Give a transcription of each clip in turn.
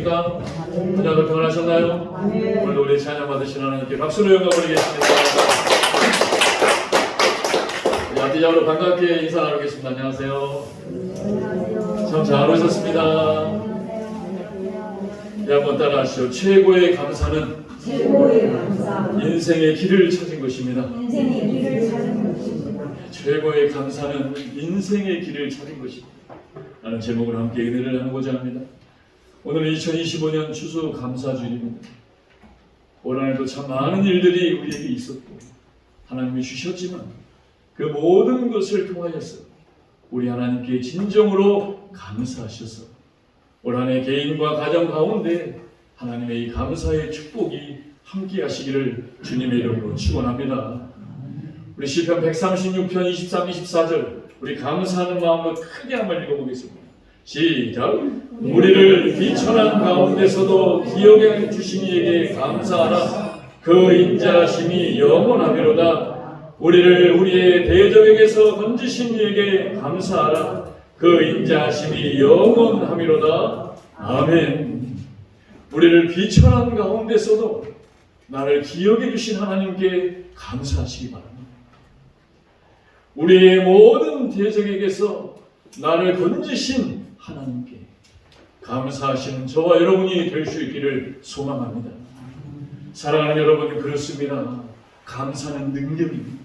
하나도 평안하셨나요? 오늘도 우리 찬양 받으신 하나님께 박수로 영광 올리겠습니다. 앞뒤적으로 반갑게 인사 나누겠습니다. 안녕하세요. 참 잘 오셨습니다. 한번 따라하시죠. 최고의 감사는 인생의 길을 찾은 것입니다. 최고의 감사는 인생의 길을 찾은 것입니다. 라는 제목으로 함께 은혜를 나누고자 합니다. 오늘은 2025년 추수감사주일입니다. 올 한해도 참 많은 일들이 우리에게 있었고 하나님이 주셨지만 그 모든 것을 통하여서 우리 하나님께 진정으로 감사하셔서 올 한해 개인과 가정 가운데 하나님의 이 감사의 축복이 함께 하시기를 주님의 이름으로 축원합니다. 우리 시편 136편 23, 24절 우리 감사하는 마음으로 크게 한번 읽어보겠습니다. 시작. 우리를 비천한 가운데서도 기억해 주신 이에게 감사하라. 그 인자심이 영원하리로다. 우리를 우리의 대적에게서 건지신 이에게 감사하라. 그 인자심이 영원하리로다. 아멘. 우리를 비천한 가운데서도 나를 기억해 주신 하나님께 감사하시기 바랍니다. 우리의 모든 대적에게서 나를 건지신 하나님께 감사하시는 저와 여러분이 될 수 있기를 소망합니다. 사랑하는 여러분, 그렇습니다. 감사는 능력입니다.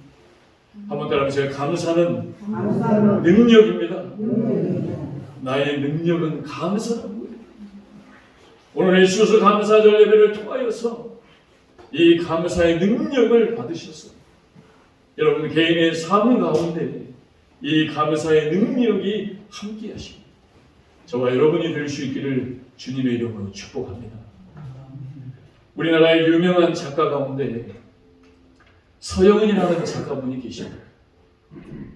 한번 따라하세요. 감사는 능력입니다. 나의 능력은 감사라는 거예요. 오늘의 추수감사절 예배를 통하여서 이 감사의 능력을 받으셨어요. 여러분 개인의 삶 가운데 이 감사의 능력이 함께 하십니다. 저와 여러분이 될 수 있기를 주님의 이름으로 축복합니다. 우리나라의 유명한 작가 가운데 서영은이라는 작가분이 계십니다.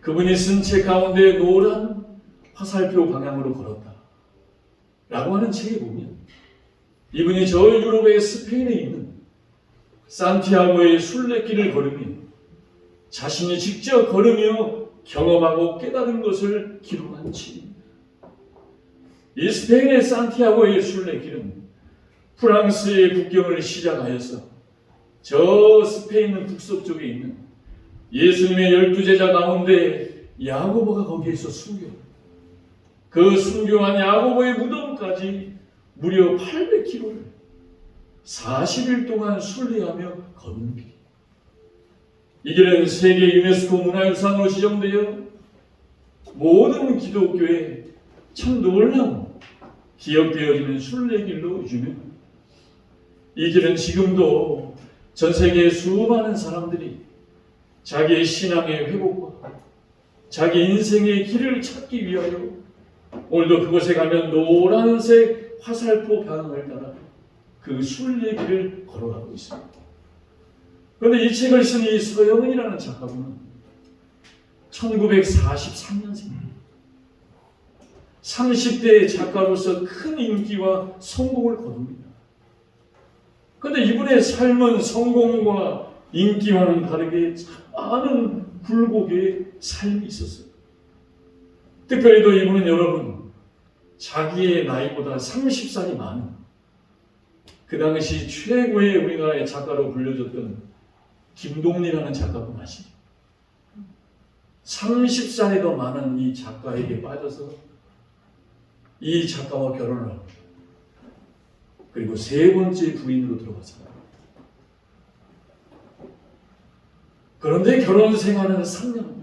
그분이 쓴 책 가운데 노란 화살표 방향으로 걸었다 라고 하는 책에 보면 이분이 저 유럽의 스페인에 있는 산티아고의 순례길을 걸으며 자신이 직접 걸으며 경험하고 깨달은 것을 기록한 책입니다. 이 스페인의 산티아고의 순례길은 프랑스의 국경을 시작하여서 저 스페인 북서쪽에 있는 예수님의 12제자 가운데 야고보가 거기에서 그 순교한 야고보의 무덤까지 무려 800km를 40일 동안 순례하며 걷는 길. 이 길은 세계 유네스코 문화유산으로 지정되어 모든 기독교에 참 놀라운 기억되어지는 순례길로 유명합니다. 이 길은 지금도 전 세계의 수많은 사람들이 자기의 신앙의 회복과 자기 인생의 길을 찾기 위하여 오늘도 그곳에 가면 노란색 화살표 방향을 따라 그 순례길을 걸어가고 있습니다. 그런데 이 책을 쓴 이 서영은이라는 작가분은 1943년생입니다. 30대의 작가로서 큰 인기와 성공을 거둡니다. 그런데 이분의 삶은 성공과 인기와는 다르게 많은 굴곡의 삶이 있었어요. 특별히도 이분은 여러분 자기의 나이보다 30살이 많은 그 당시 최고의 우리나라의 작가로 불려졌던 김동리라는 작가분 아시죠? 30살이 더 많은 이 작가에게 빠져서 이 작가와 결혼을 합니다. 그리고 세 번째 부인으로 들어갔습니다. 그런데 결혼 생활은 3년.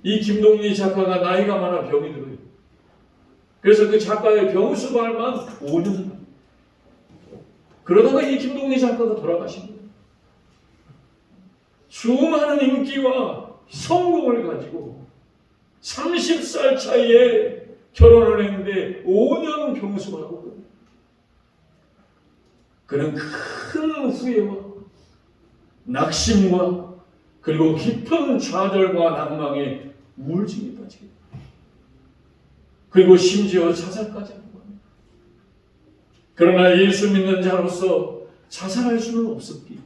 이 김동리 작가가 나이가 많아 병이 들어요. 그래서 그 작가의 병수발만 5년. 그러다가 이 김동리 작가가 돌아가십니다. 수많은 인기와 성공을 가지고 30살 차이에 결혼을 했는데 5년 병수를 하고 그는 큰 후회와 낙심과 그리고 깊은 좌절과 낭망에 우울증에 빠지게 그리고 심지어 자살까지 하는 겁니다. 그러나 예수 믿는 자로서 자살할 수는 없었기에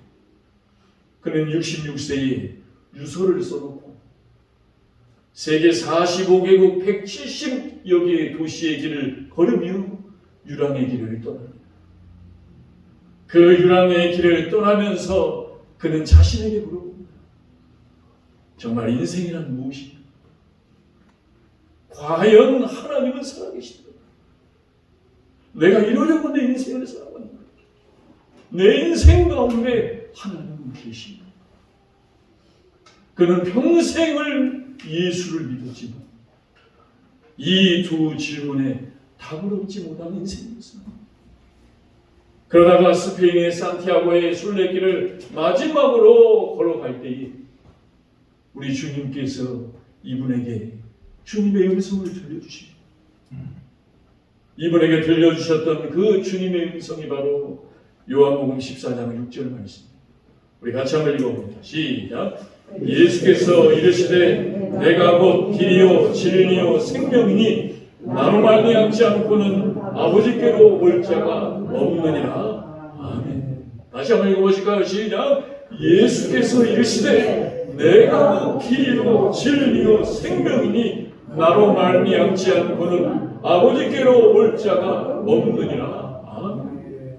그는 66세에 유서를 써놓고 세계 45개국 170여 개의 도시의 길을 걸으며 유랑의 길을 떠납니다. 그 유랑의 길을 떠나면서 그는 자신에게 물어봅니다. 정말 인생이란 무엇인가? 과연 하나님은 살아계시다. 내가 이러려고 내 인생을 살아왔는가? 내 인생 가운데 하나님은 계신가? 그는 평생을 예수를 믿었지만 이 두 질문에 답을 얻지 못한 인생이었습니다. 그러다가 스페인의 산티아고의 순례길을 마지막으로 걸어갈 때에 우리 주님께서 이분에게 주님의 음성을 들려주십니다. 이분에게 들려주셨던 그 주님의 음성이 바로 요한복음 14장 6절 말씀입니다. 우리 같이 한번 읽어봅니다. 시작. 예수께서 이르시되 내가 곧 길이요 진리요 생명이니 나로 말미암지 않고는 아버지께로 올 자가 없느니라. 아멘. 다시 한번 읽어보실까요? 시작. 예수께서 이르시되 내가 곧 길이요 진리요 생명이니 나로 말미암지 않고는 아버지께로 올 자가 없느니라. 아멘.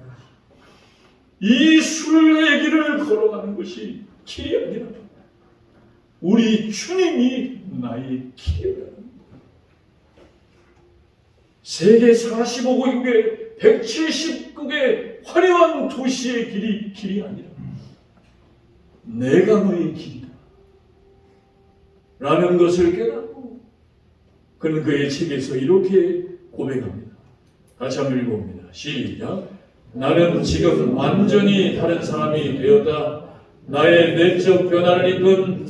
이 순례의 길을 걸어가는 것이 길이 아니라 우리 주님이 나의 길이라. 세계 45개국의 170국의 화려한 도시의 길이 아니라 내가 너의 길이다 라는 것을 깨닫고 그는 그의 책에서 이렇게 고백합니다. 같이 한번 읽어봅니다. 시작. 나는 지금 완전히 다른 사람이 되었다. 나의 내적 변화를 입은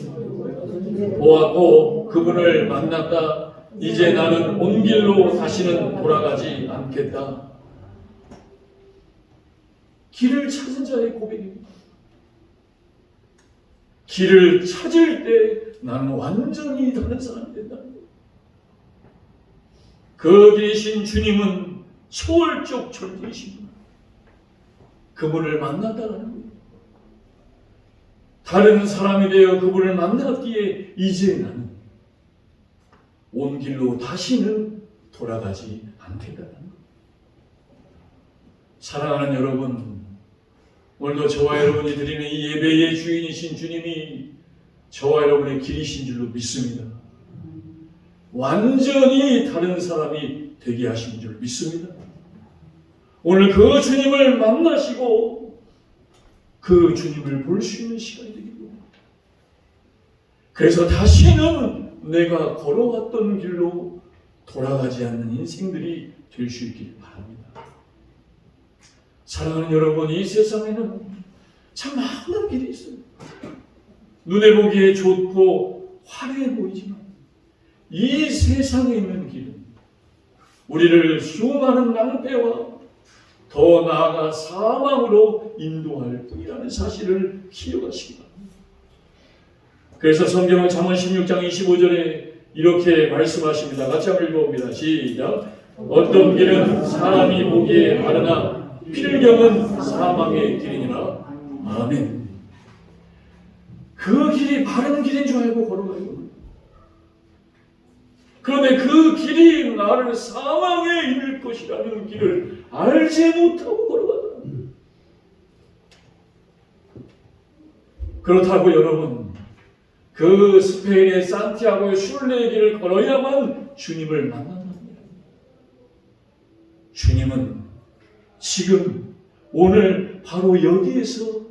보았고 그분을 만났다. 이제 나는 온 길로 다시는 돌아가지 않겠다. 길을 찾은 자의 고백입니다. 길을 찾을 때 나는 완전히 다른 사람이 된다는 거예요. 그 계신 주님은 초월적 존재이십니다. 그분을 만났다는 거예요. 다른 사람이 되어 그분을 만났기에 이제 나는 온 길로 다시는 돌아가지 않겠다는 거예요. 사랑하는 여러분, 오늘도 저와 여러분이 드리는 이 예배의 주인이신 주님이 저와 여러분의 길이신 줄로 믿습니다. 완전히 다른 사람이 되게 하신 줄 믿습니다. 오늘 그 주님을 만나시고 그 주님을 볼 수 있는 시간이 되기를 원합니다. 그래서 다시는 내가 걸어왔던 길로 돌아가지 않는 인생들이 될 수 있기를 바랍니다. 사랑하는 여러분, 이 세상에는 참 많은 길이 있어요. 눈에 보기에 좋고 화려해 보이지만 이 세상에 있는 길은 우리를 수많은 낭패와 더 나아가 사망으로 인도할 뿐이라는 사실을 기억하시기 바랍니다. 그래서 성경은 잠언 16장 25절에 이렇게 말씀하십니다. 같이 한번 읽어봅니다. 시작. 어떤 길은 사람이 보기에 바르나 필경은 사망의 길이니라. 아멘. 그 길이 바른 길인 줄 알고 걸어가요. 그런데 그 길이 나를 사망에 이를 것이라는 길을 알지 못하고 걸어가더라. 그렇다고 여러분, 그 스페인의 산티아고의 순례의 길을 걸어야만 주님을 만난답니다. 주님은 지금 오늘 바로 여기에서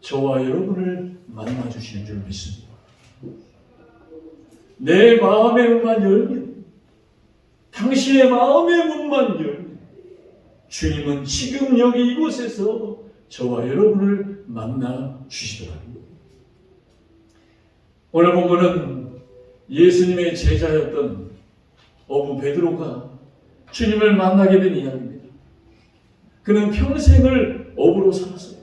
저와 여러분을 만나주시는 줄 믿습니다. 내 마음의 문만 열면, 당신의 마음의 문만 열면 주님은 지금 여기 이곳에서 저와 여러분을 만나 주시더라고요. 오늘 본문은 예수님의 제자였던 어부 베드로가 주님을 만나게 된 이야기입니다. 그는 평생을 어부로 살았어요.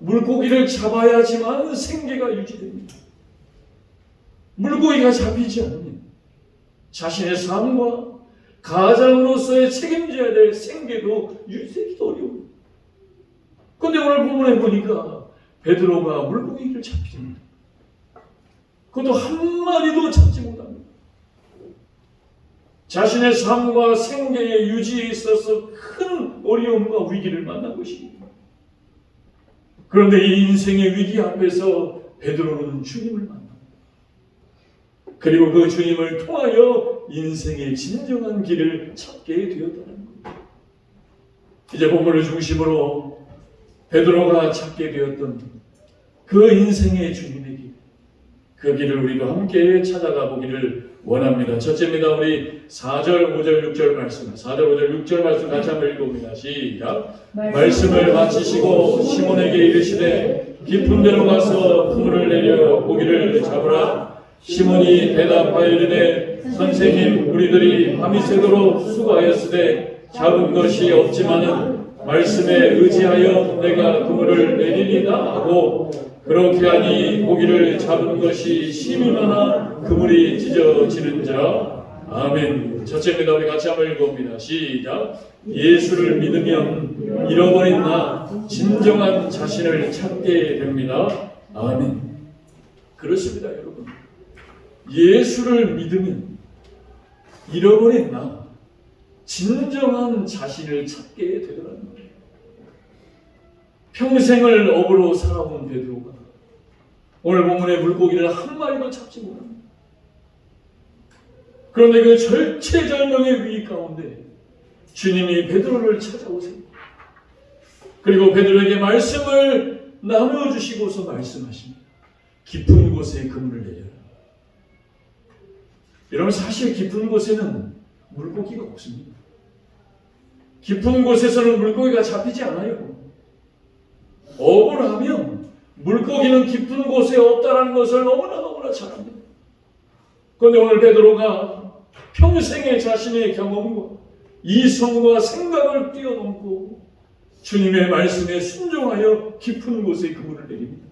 물고기를 잡아야지만 생계가 유지됩니다. 물고기가 잡히지 않으면 자신의 삶과 가장으로서의 책임져야 될 생계도 유지되기도 어려워요. 그런데 오늘 본문에 보니까 베드로가 물고기를 잡힙니다. 그것도 한 마리도 잡지 못합니다. 자신의 삶과 생계의 유지에 있어서 큰 어려움과 위기를 만난 것입니다. 그런데 이 인생의 위기 앞에서 베드로는 주님을 만납니다. 그리고 그 주님을 통하여 인생의 진정한 길을 찾게 되었다는 겁니다. 이제 본문을 중심으로 베드로가 찾게 되었던 그 인생의 주님의 길, 그 길을 우리도 함께 찾아가 보기를 원합니다. 첫째입니다. 우리 4절, 5절, 6절 말씀, 4절, 5절, 6절 말씀 같이 한번 읽어봅니다. 시작. 말씀을 마치시고 시몬에게 이르시되 깊은 데로 가서 그물을 내려 고기를 잡으라. 시몬이 대답하여 이르되 선생님, 우리들이 밤이 새도록 수고하였으되 잡은 것이 없지만은 말씀에 의지하여 내가 그물을 내리리다 하고 그렇게 하니 고기를 잡은 것이 심히 많아 그물이 찢어지는지라. 아멘. 첫째입니다. 우리 같이 한번 읽어봅니다. 시작. 예수를 믿으면 잃어버린 나 진정한 자신을 찾게 됩니다. 아멘. 그렇습니다, 여러분. 예수를 믿으면 잃어버린 나 진정한 자신을 찾게 되더라는 거예요. 평생을 업으로 살아온 베드로가 오늘 본문의 물고기를 한 마리도 잡지 못합니다. 그런데 그 절체절명의 위기 가운데 주님이 베드로를 찾아오세요. 그리고 베드로에게 말씀을 나누어주시고서 말씀하십니다. 깊은 곳에 그물을 내려라. 여러분, 사실 깊은 곳에는 물고기가 없습니다. 깊은 곳에서는 물고기가 잡히지 않아요. 업을 하면 물고기는 깊은 곳에 없다는 것을 너무나 잘 압니다. 그런데 오늘 베드로가 평생의 자신의 경험과 이성과 생각을 뛰어넘고 주님의 말씀에 순종하여 깊은 곳에 그물을 내립니다.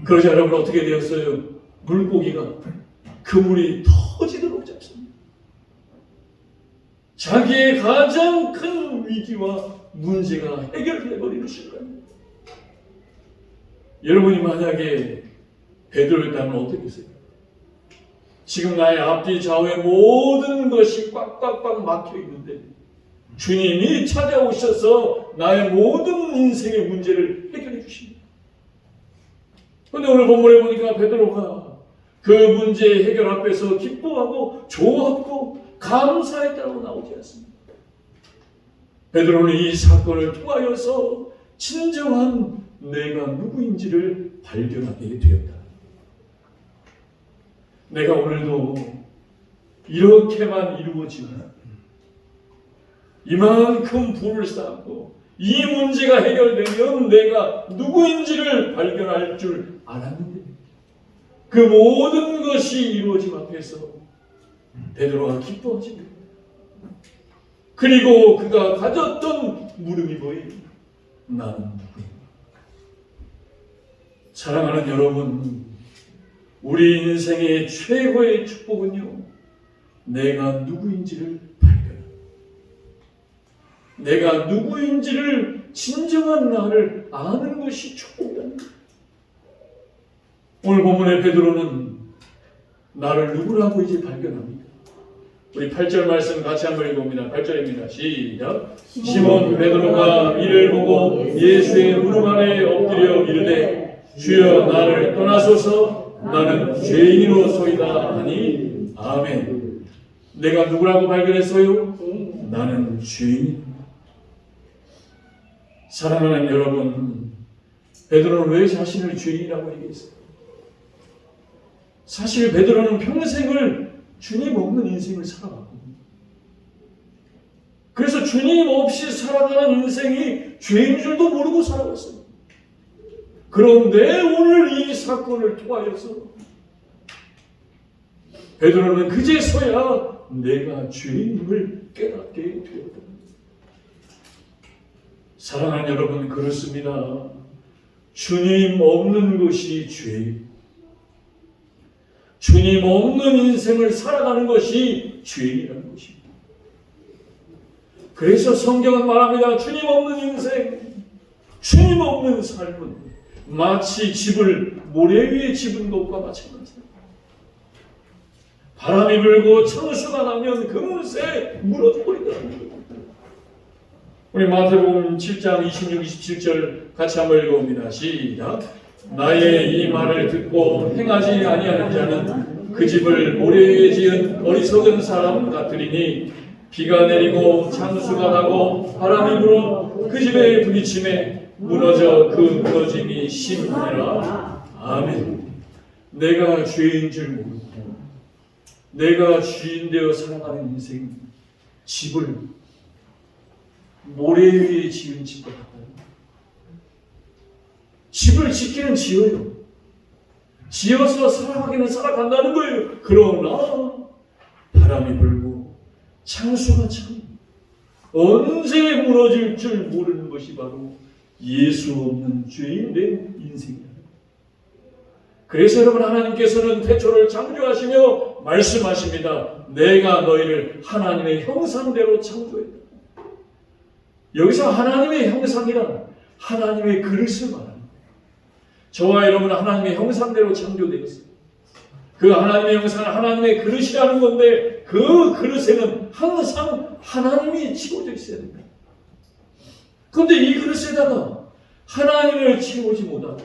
그러자 여러분 어떻게 되었어요? 물고기가 그물이 터지도록 잡습니다. 자기의 가장 큰 위기와 문제가 해결돼버리는 순간, 여러분이 만약에 베드로였다면 어떻겠어요? 지금 나의 앞뒤 좌우의 모든 것이 꽉꽉꽉 막혀 있는데 주님이 찾아오셔서 나의 모든 인생의 문제를 해결해 주십니다. 그런데 오늘 본문에 보니까 베드로가 그 문제의 해결 앞에서 기뻐하고 좋았고 감사했다고 나오지 않습니다. 베드로는 이 사건을 통하여서 진정한 내가 누구인지를 발견하게 되었다. 내가 오늘도 이렇게만 이루어지면 이만큼 부를 쌓고 이 문제가 해결되면 내가 누구인지를 발견할 줄 알았는데 그 모든 것이 이루어짐 앞에서 베드로가 기뻐하지. 그리고 그가 가졌던 물음이 뭐예요? 나는 누구인가? 사랑하는 여러분, 우리 인생의 최고의 축복은요, 내가 누구인지를 발견하는, 내가 누구인지를 진정한 나를 아는 것이 축복이랍니다. 오늘 본문의 베드로는 나를 누구라고 이제 발견합니다. 우리 8절 말씀 같이 한번 읽어봅니다. 8절입니다. 시작. 시몬 베드로가 이를 보고 예수의 무릎 아래 엎드려 이르되 주여 나를 떠나소서 나는 죄인이로소이다 하니 아멘. 내가 누구라고 발견했어요? 나는 죄인입니다. 사랑하는 여러분, 베드로는 왜 자신을 죄인이라고 얘기했어요? 사실 베드로는 평생을 주님 없는 인생을 살아왔거든요. 그래서 주님 없이 살아가는 인생이 죄인 줄도 모르고 살아왔어요. 그런데 오늘 이 사건을 통하여서 베드로는 그제서야 내가 죄인임을 깨닫게 되었다. 사랑하는 여러분, 그렇습니다. 주님 없는 것이 죄예요. 주님 없는 인생을 살아가는 것이 죄인이라는 것입니다. 그래서 성경은 말합니다. 주님 없는 인생, 주님 없는 삶은 마치 집을 모래 위에 집은 것과 마찬가지다. 바람이 불고 창수가 나면 금세 무너져버리더라는 거예요. 우리 마태복음 7장 26, 27절 같이 한번 읽어봅니다. 시작. 나의 이 말을 듣고 행하지 아니하는 자는 그 집을 모래 위에 지은 어리석은 사람 같으리니 비가 내리고 창수가 나고 바람이 불어 그 집에 부딪힘에 무너져 그 무너짐이 심하니라. 아멘. 내가 죄인 줄 모르고 내가 주인 되어 살아가는 인생, 집을 모래 위에 지은 집과 같아요. 집을 짓기는 지어요. 지어서 살아가기는 살아간다는 거예요. 그러나 바람이 불고 창수가 참 언제 무너질 줄 모르는 것이 바로 예수 없는 죄인 된 인생이다. 그래서 여러분, 하나님께서는 태초를 창조하시며 말씀하십니다. 내가 너희를 하나님의 형상대로 창조했다. 여기서 하나님의 형상이란 하나님의 그릇을 말합니다. 저와 여러분은 하나님의 형상대로 창조되었어요. 그 하나님의 형상은 하나님의 그릇이라는 건데 그 그릇에는 항상 하나님이 채워져 있어야 됩니다. 그런데 이 그릇에다가 하나님을 채우지 못하고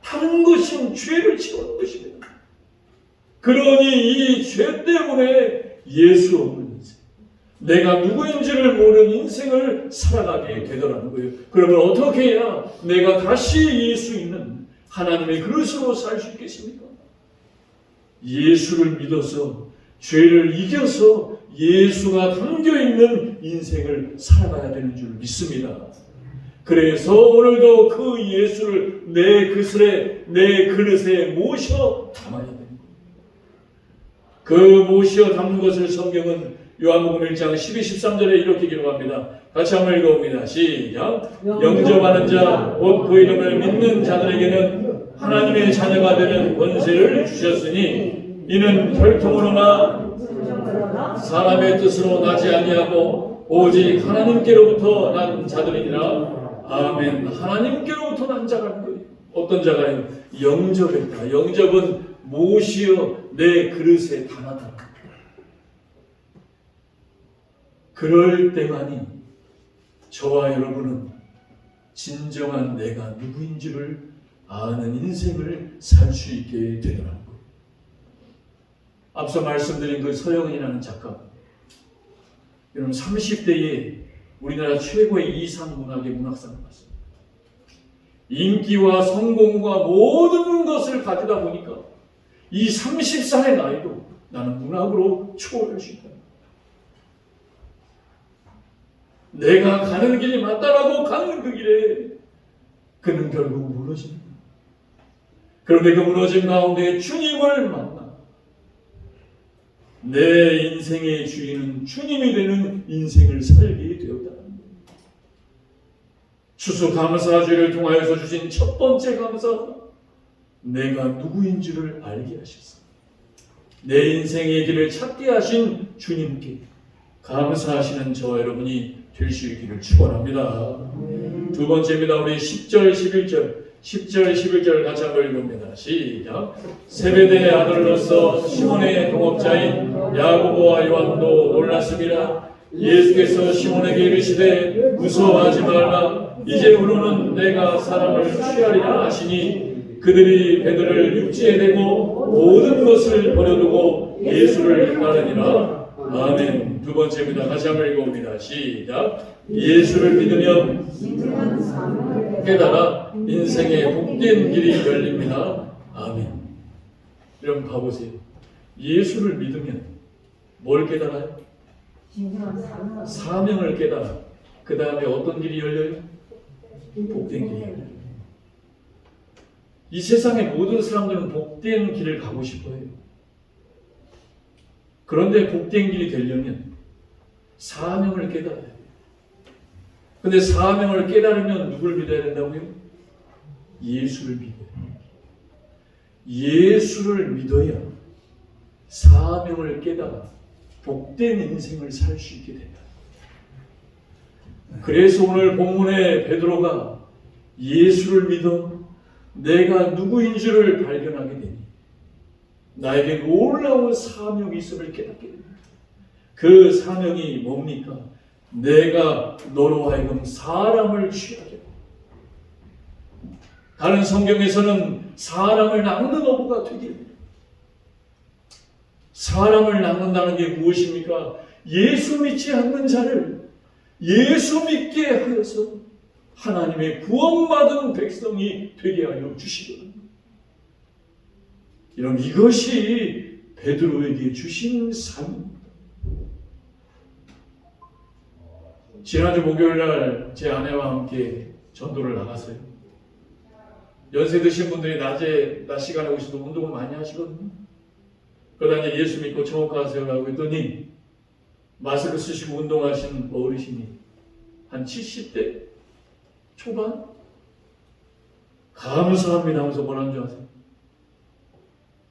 다른 것인 죄를 채우는 것입니다. 그러니 이 죄 때문에 예수 없는 인생, 내가 누구인지를 모르는 인생을 살아가게 되더라는 거예요. 그러면 어떻게 해야 내가 다시 예수 있는 하나님의 그릇으로 살 수 있겠습니까? 예수를 믿어서 죄를 이겨서 예수가 담겨있는 인생을 살아가야 되는 줄 믿습니다. 그래서 오늘도 그 예수를 내 그릇에 모셔 담아야 됩니다. 그 모셔 담는 것을 성경은 요한복음 1장 12, 13절에 이렇게 기록합니다. 같이 한번 읽어봅니다. 시작. 영접하는 자, 곧 그 이름을 믿는 자들에게는 하나님의 자녀가 되는 권세를 주셨으니 이는 혈통으로나 사람의 뜻으로 나지 아니하고 오직 하나님께로부터 난 자들이니라. 아멘. 하나님께로부터 난 자가 거예요. 어떤 자가요? 영접했다. 영접은 모시어 내 그릇에 담았다. 그럴 때만이 저와 여러분은 진정한 내가 누구인지를 아는 인생을 살 수 있게 되더라는 거예요. 앞서 말씀드린 그 서영은이라는 작가, 여러분 30대에 우리나라 최고의 이상문학의 문학상을 받습니다. 인기와 성공과 모든 것을 가지다 보니까 이 30살의 나이도 나는 문학으로 초월할 수 있다. 내가 가는 길이 맞다라고 가는 그 길에 그는 결국 무너집니다. 그런데 그 무너짐 가운데 주님을 만나 내 인생의 주인은 주님이 되는 인생을 살게 되었다는 거예요. 추수감사주를 통하여서 주신 첫 번째 감사, 내가 누구인지를 알게 하셨습니다. 내 인생의 길을 찾게 하신 주님께 감사하시는 저와 여러분이 될 수 있기를 축원합니다. 두 번째입니다. 우리 10절 11절 같이 한번 읽어봅니다. 시작. 세베대의 아들로서 시몬의 동업자인 야고보와 요한도 놀랐습니다. 예수께서 시몬에게 이르시되 무서워하지 말라. 이제부로는 내가 사람을 취하리라 하시니 그들이 베드로를 육지에 대고 모든 것을 버려두고 예수를 따르니라. 아멘. 두 번째입니다. 다시 한번 읽어봅니다. 시작. 예수를 믿으면 깨달아 인생의 복된 길이 열립니다. 아멘. 여러분 봐보세요. 예수를 믿으면 뭘 깨달아요? 사명을 깨달아. 그 다음에 어떤 길이 열려요? 복된 길이 열려요. 이 세상의 모든 사람들은 복된 길을 가고 싶어요. 그런데 복된 길이 되려면 사명을 깨달아야 돼요. 근데 사명을 깨달으면 누굴 믿어야 된다고요? 예수를 믿어요. 예수를 믿어야 사명을 깨달아 복된 인생을 살 수 있게 된다. 그래서 오늘 본문에 베드로가 예수를 믿어 내가 누구인 줄을 발견하게 되니 나에게 놀라운 사명이 있음을 깨닫게 됩니다. 그 사명이 뭡니까? 내가 너로 하여금 사람을 취하게 하고, 다른 성경에서는 사람을 낚는 어부가 되게 됩니다. 사람을 낚는다는 게 무엇입니까? 예수 믿지 않는 자를 예수 믿게 하여서 하나님의 구원받은 백성이 되게 하여 주시거든요. 여러분, 이것이 베드로에게 주신 삶입니다. 지난주 목요일날 제 아내와 함께 전도를 나갔어요. 연세 드신 분들이 낮 시간에 오셔도 운동을 많이 하시거든요. 그러다 이제 예수 믿고 천국 가세요라고 했더니 마스크 쓰시고 운동하시는 어르신이 한 70대 초반? 감사합니다 하면서 뭐라는 줄 아세요?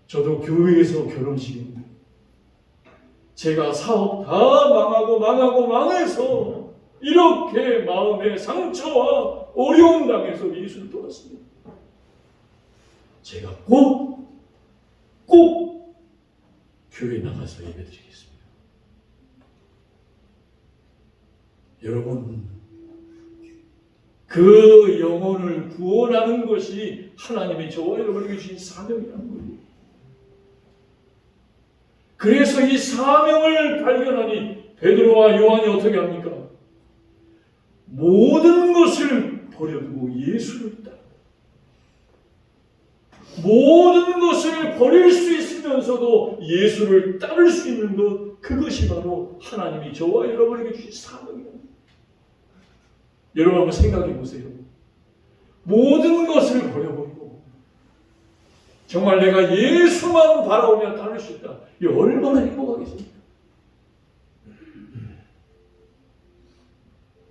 저도 교회에서 결혼식입니다. 제가 사업 다 망해서 이렇게 마음의 상처와 어려움 당해서 예수를 떠났습니다. 제가 꼭 교회 나가서 예배드리겠습니다. 여러분, 그 영혼을 구원하는 것이 하나님이 저와 여러분에게 주신 사명이라는 거예요. 그래서 이 사명을 발견하니 베드로와 요한이 어떻게 합니까? 모든 것을 버려두고 예수를 따라, 모든 것을 버릴 수 있으면서도 예수를 따를 수 있는 것, 그것이 바로 하나님이 저와 여러분에게 주신 사명입니다. 여러분 한번 생각해 보세요. 모든 것을 버려버리고 정말 내가 예수만 바라보며 따를 수 있다. 이 얼마나 행복하겠습니까?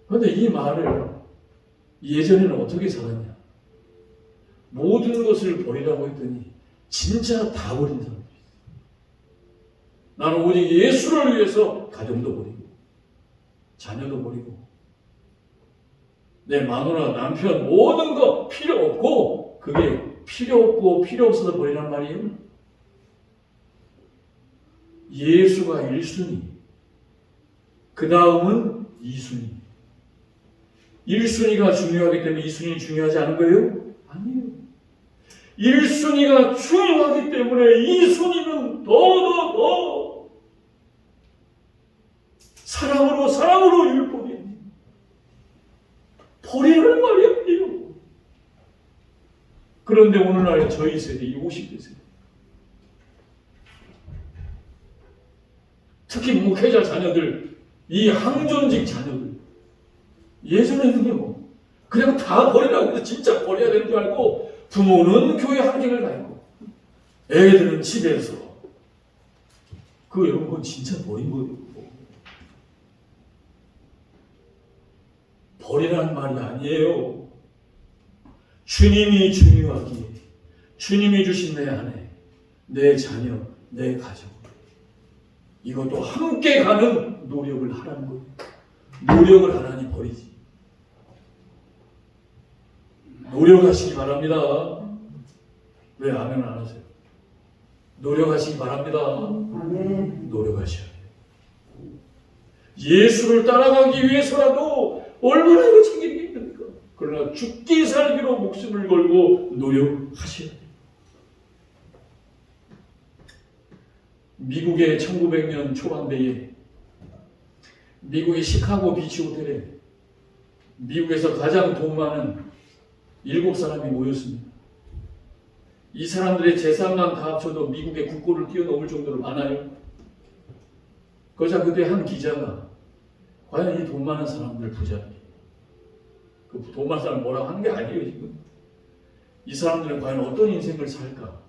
그런데 이 말을 예전에는 어떻게 살았냐? 모든 것을 버리라고 했더니 진짜 다 버린 사람들이 있어요. 나는 오직 예수를 위해서 가정도 버리고 자녀도 버리고 내 마누라, 남편 모든 거 필요 없고, 그게 필요 없고 필요 없어서 버리란 말이에요. 예수가 1순위, 그 다음은 2순위. 1순위가 중요하기 때문에 2순위 중요하지 않은 거예요? 아니에요. 1순위가 중요하기 때문에 2순위는 더 사랑으로 율법이 버리는 말이 아니에요. 그런데 오늘날 저희 세대, 이 50대 세대, 특히 목회자 자녀들, 이 항존직 자녀들, 예전에는요 그냥 다 버리라고 해서 진짜 버려야 되는 줄 알고 부모는 교회 한길을 가 있고 애들은 집에서, 여러분 그건 진짜 버린 거예요. 버리라는 말이 아니에요. 주님이 중요하기에 주님이 주신 내 아내, 내 자녀, 내 가족, 이것도 함께 가는 노력을 하라는 거예요. 노력을 하라니 버리지. 노력하시기 바랍니다. 왜 아멘 안 하세요? 노력하시기 바랍니다. 아멘. 노력하셔야 돼요. 예수를 따라가기 위해서라도 얼마나 이거 챙기는 게 있습니까? 그러나 죽기 살기로 목숨을 걸고 노력하셔야 돼요. 미국의 1900년 초반대에 미국의 시카고 비치 호텔에 미국에서 가장 돈 많은 7사람이 모였습니다. 이 사람들의 재산만 다 합쳐도 미국의 국고를 뛰어넘을 정도로 많아요. 그러자 그때 한 기자가 과연 이 돈 많은 사람들 부자들, 그 돈 많은 사람 뭐라고 하는 게 아니에요 지금. 이 사람들은 과연 어떤 인생을 살까?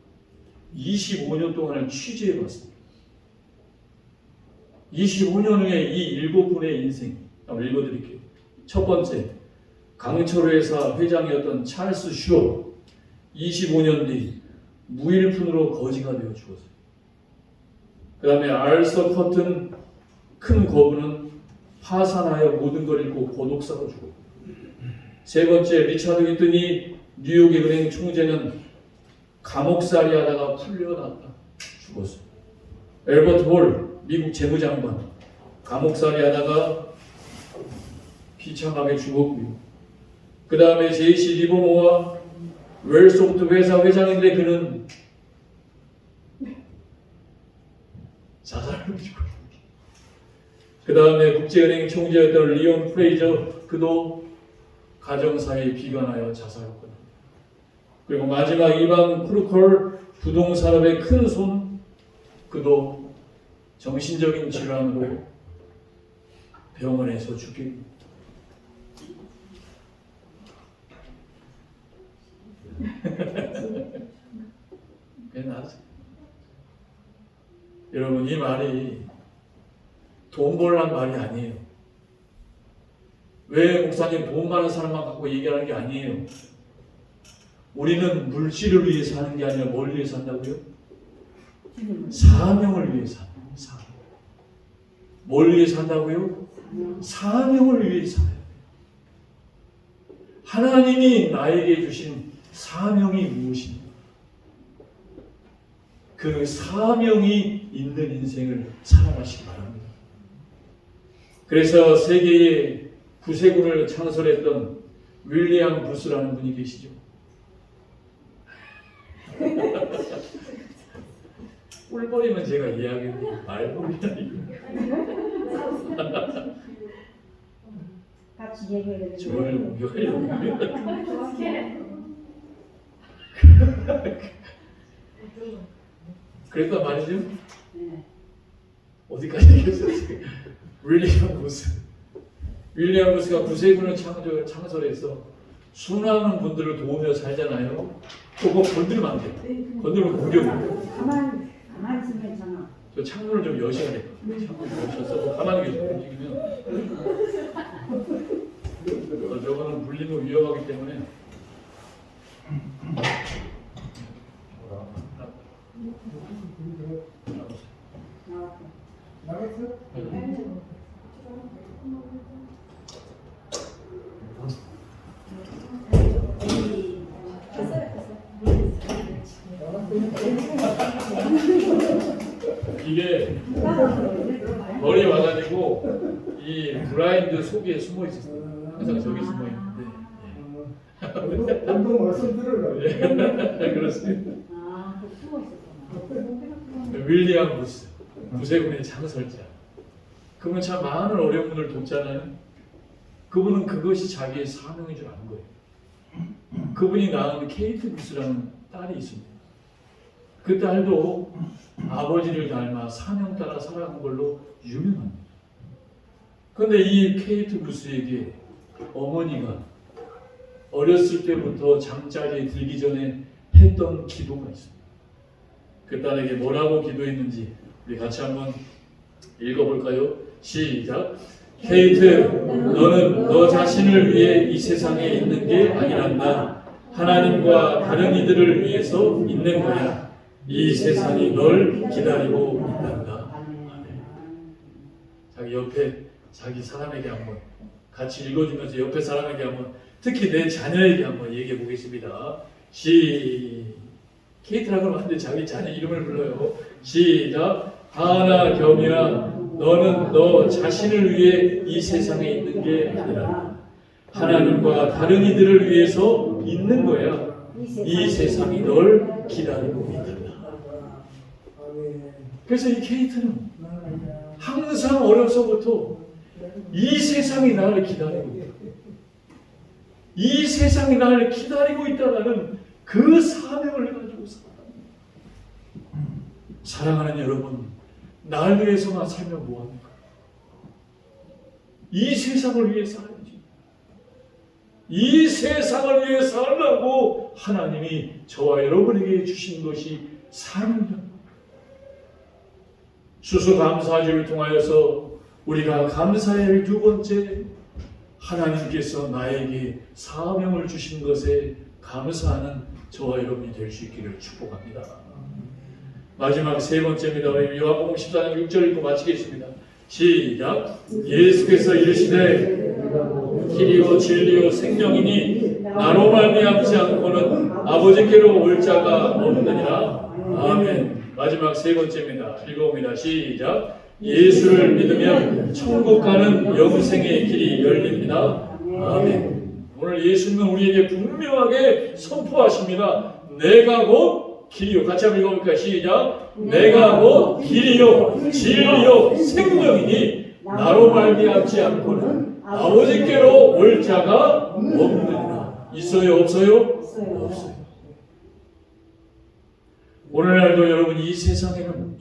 25년 동안을 취재해봤습니다. 25년 후에 이 7분의 인생 한번 읽어드릴게요. 첫 번째, 강철회사 회장이었던 찰스 슈어, 25년 뒤 무일푼으로 거지가 되어 죽었어요. 그 다음에 알서 커튼 큰 거부는 파산하여 모든 걸 잃고 고독사로 죽었고, 세 번째, 리차드 위튼이 뉴욕의 은행 총재는 감옥살이 하다가 풀려났다. 죽었어요. 엘버트 홀 미국 재무장관 감옥살이 하다가 비참하게 죽었고요. 그 다음에 제이시 리버모어 웰소프트 회사 회장인데 그는 자살을 죽었어요. 그 다음에 국제은행 총재였던 리온 프레이저 그도 가정사에 비관하여 자살했거든요. 그리고 마지막 이반 크루컬 부동산업의 큰 손 그도 정신적인 질환으로 병원에서 죽게 됩니다. 여러분 이 말이 돈 벌란 말이 아니에요. 왜 목사님 돈 많은 사람만 갖고 얘기하는 게 아니에요. 우리는 물질을 위해 사는 게 아니라 뭘 위해 산다고요? 사명을 위해 산다고요. 사명. 뭘 위해 산다고요? 사명을 위해 살아야 돼요. 하나님이 나에게 주신 사명이 무엇입니까? 그 사명이 있는 인생을 살아가시기 바랍니다. 그래서 세계의 구세군을 창설했던 윌리엄 부스라는 분이 계시죠. 꿀벌이면 제가 이야기했는데 말벌이야. 같이 얘기해야 저를 공격하려고. 그랬단 말이죠? 네. 어디까지 얘기했었어요? 윌리엄 부스. 윌리엄 부스가 구세군을 창설해서 수많은 분들을 도우며 살잖아요. 그거 건들면 안 돼요. 건들면 공격이에요. 가만히 있으면 괜찮아. 저 창문을 좀 여셔야 돼요. 창문을 여셔서 가만히 계시고 움직이면 저거는 물리면 위험하기 때문에 나왔어? 이게 머리에 와가지고 이 블라인드 속에 숨어 있었어요. 항상 저기 숨어 있는데. 운동 말씀 들으려고. 네, 그렇습니다. 아, 그 숨어 있었구나. 윌리엄 부스, 구세군의 창설자. 그분 참 많은 어려운 분을 돕잖아요. 그분은 그것이 자기의 사명인 줄 아는 거예요. 그분이 낳은 케이트 부스라는 딸이 있습니다. 그 딸도 아버지를 닮아 사명 따라 살아간 걸로 유명합니다. 그런데 이 케이트 부스에게 어머니가 어렸을 때부터 잠자리에 들기 전에 했던 기도가 있습니다. 그 딸에게 뭐라고 기도했는지 우리 같이 한번 읽어볼까요? 시작. 케이트, 너는 너 자신을 위해 이 세상에 있는 게 아니란다. 하나님과 다른 이들을 위해서 있는 거야. 이 세상이 널 기다리고 있단다. 아멘. 자기 옆에 자기 사람에게 한번 같이 읽어주면서 옆에 사람에게 한번 특히 내 자녀에게 한번 얘기해 보겠습니다. 케이트라고 하는데 자기 자녀 이름을 불러요. 시작. 하나 겸이야. 너는 너 자신을 위해 이 세상에 있는 게 아니라 하나님과 다른 이들을 위해서 있는 거야. 이 세상이 널 기다리고 있다. 그래서 이 케이트는 항상 어려서부터 이 세상이 나를 기다리고 있다. 이 세상이 나를 기다리고 있다는 그 사명을 가지고 살아. 사랑하는 여러분, 날 위해서만 살면 뭐합니까? 이 세상을 위해 살아야지. 이 세상을 위해 살라고 하나님이 저와 여러분에게 주신 것이 사명입니다. 수수감사주를 통하여서 우리가 감사해야 할 두 번째, 하나님께서 나에게 사명을 주신 것에 감사하는 저와 여러분이 될 수 있기를 축복합니다. 마지막 세 번째입니다. 우리 요한복음 14장 6절 읽고 마치겠습니다. 시작. 예수께서 이르시되 길이요 진리요 생명이니 나로 말미암지 않고는 아버지께로 올 자가 없느니라. 아멘. 마지막 세 번째입니다. 읽어봅니다. 시작. 예수를 믿으면 천국 가는 영생의 길이 열립니다. 아멘. 오늘 예수님은 우리에게 분명하게 선포하십니다. 내가 곧 길이요. 같이 한번 읽어볼까요? 시작. 내가 곧 길이요 진리요 생명이니 나로 말미암지 않고는 아버지께로 올 자가 없느니라. 있어요? 없어요? 없어요. 오늘날도 여러분 이 세상에는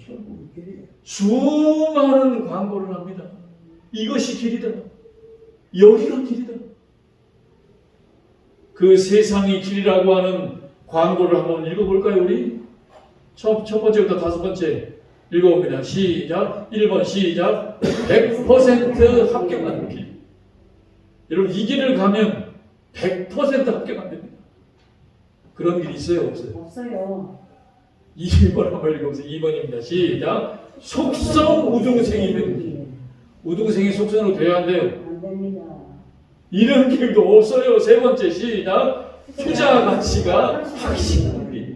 수많은 광고를 합니다. 이것이 길이다. 여기가 길이다. 그 세상이 길이라고 하는 광고를 한번 읽어볼까요, 우리? 첫 번째부터 다섯 번째 읽어봅니다. 시작. 1번 시작. 100% 합격하는 길. 여러분 이 길을 가면 100% 합격 안 됩니다. 그런 길 있어요? 없어요? 없어요. 2번 한번 읽어보세요. 2번입니다. 시작. 속성 우등생이 되는 길. 우등생이 속성으로 돼야 한대요. 안 됩니다. 이런 길도 없어요. 세 번째 시작. 투자 가치가 확실한 길.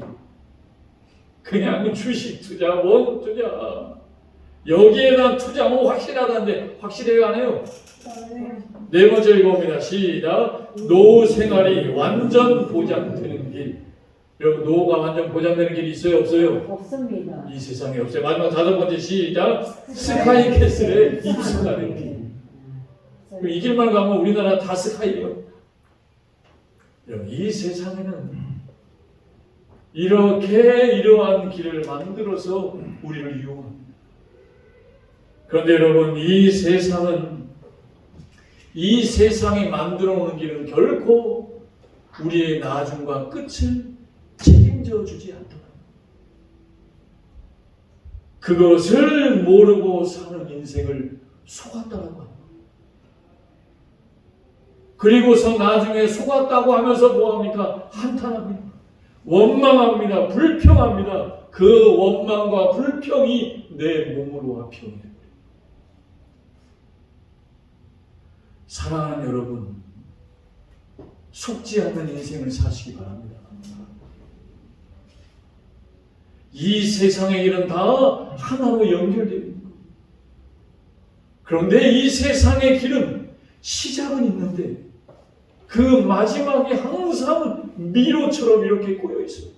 그냥 주식 투자, 원 투자. 여기에다 투자하면 확실하다는데 확실해요 안 해요? 네 번째 읽어봅니다. 시작. 노후 생활이 완전 보장되는 길. 여러분 노후가 완전 보장되는 길이 있어요? 없어요? 없습니다. 이 세상에 없어요. 마지막 다섯 번째 시작. 스카이캐슬에 입성하는 길. 그럼 이 길만 가면 우리나라 다 스카이예요. 여러분 이 세상에는 이렇게 이러한 길을 만들어서 우리를 이용합니다. 그런데 여러분 이 세상이 만들어 놓은 길은 결코 우리의 나중과 끝을 책임져 주지 않더라. 그것을 모르고 사는 인생을 속았다라고 합니다. 그리고서 나중에 속았다고 하면서 뭐합니까? 한탄합니다. 원망합니다. 불평합니다. 그 원망과 불평이 내 몸으로 화평이 됩니다. 사랑하는 여러분, 속지 않는 인생을 사시기 바랍니다. 이 세상의 일은 다 하나로 연결되어 있는 겁니다. 그런데 이 세상의 길은 시작은 있는데 그 마지막이 항상 미로처럼 이렇게 꼬여 있어요.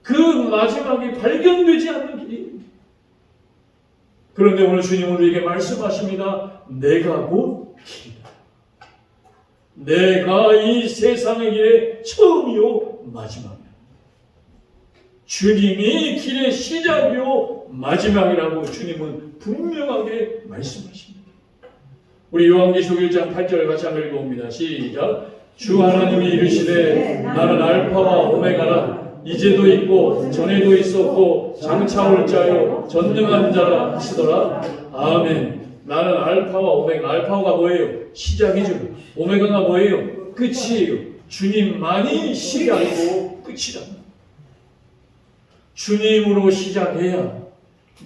그 마지막이 발견되지 않는 길입니다. 그런데 오늘 주님은 우리에게 말씀하십니다. 내가 곧 길이다. 내가 이 세상의 길의 처음이요 마지막이다. 주님이 길의 시작이요 마지막이라고 주님은 분명하게 말씀하십니다. 우리 요한계시록 1장 8절 같이 한번 읽어봅니다. 시작. 주 하나님이 이르시되 나는 알파와 오메가라. 이제도 있고 전에도 있었고 장차 올 자요 전능한 자라 하시더라. 아멘. 나는 알파와 오메가. 알파가 뭐예요? 시작이죠. 오메가가 뭐예요? 끝이에요. 주님만이 시작이고 끝이다. 주님으로 시작해야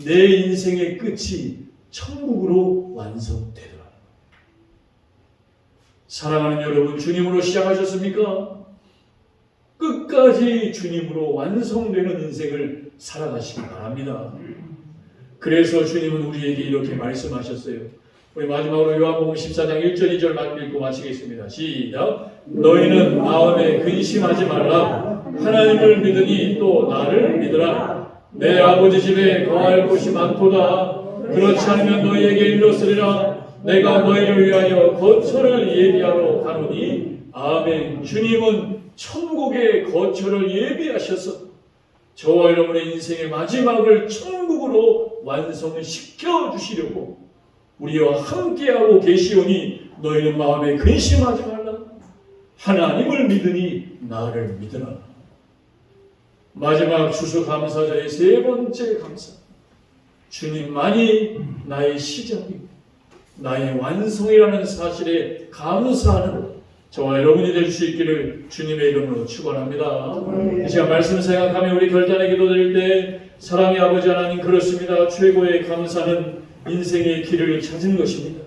내 인생의 끝이 천국으로 완성되더라. 사랑하는 여러분, 주님으로 시작하셨습니까? 끝까지 주님으로 완성되는 인생을 살아가시기 바랍니다. 그래서 주님은 우리에게 이렇게 말씀하셨어요. 우리 마지막으로 요한복음 14장 1절 2절 읽고 마치겠습니다. 시작. 너희는 마음에 근심하지 말라. 하나님을 믿으니 또 나를 믿으라. 내 아버지 집에 거할 곳이 많도다. 그렇지 않으면 너희에게 일렀으리라. 내가 너희를 위하여 거처를 예비하러 가노니. 아멘. 주님은 천국의 거처를 예비하셔서 저와 여러분의 인생의 마지막을 천국으로 완성시켜 주시려고 우리와 함께하고 계시오니 너희는 마음에 근심하지 말라. 하나님을 믿으니 나를 믿으라. 마지막 추수감사절의 세 번째 감사. 주님만이 나의 시작이고 나의 완성이라는 사실에 감사하는 저와 여러분이 될 수 있기를 주님의 이름으로 축원합니다. 이 시간 말씀 생각하며 우리 결단의 기도 드릴 때 사랑의 아버지 하나님, 그렇습니다. 최고의 감사는 인생의 길을 찾은 것입니다.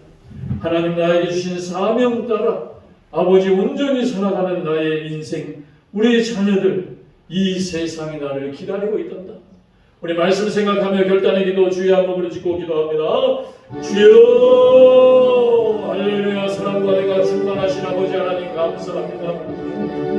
하나님, 나에게 주신 사명 따라 아버지 온전히 살아가는 나의 인생, 우리의 자녀들, 이 세상이 나를 기다리고 있단다. 우리 말씀 생각하며 결단의 기도 주여 한번 부르짖고 기도합니다. 주여 할렐루야. 사랑과 내가 충만하신 아버지 하나님 감사합니다.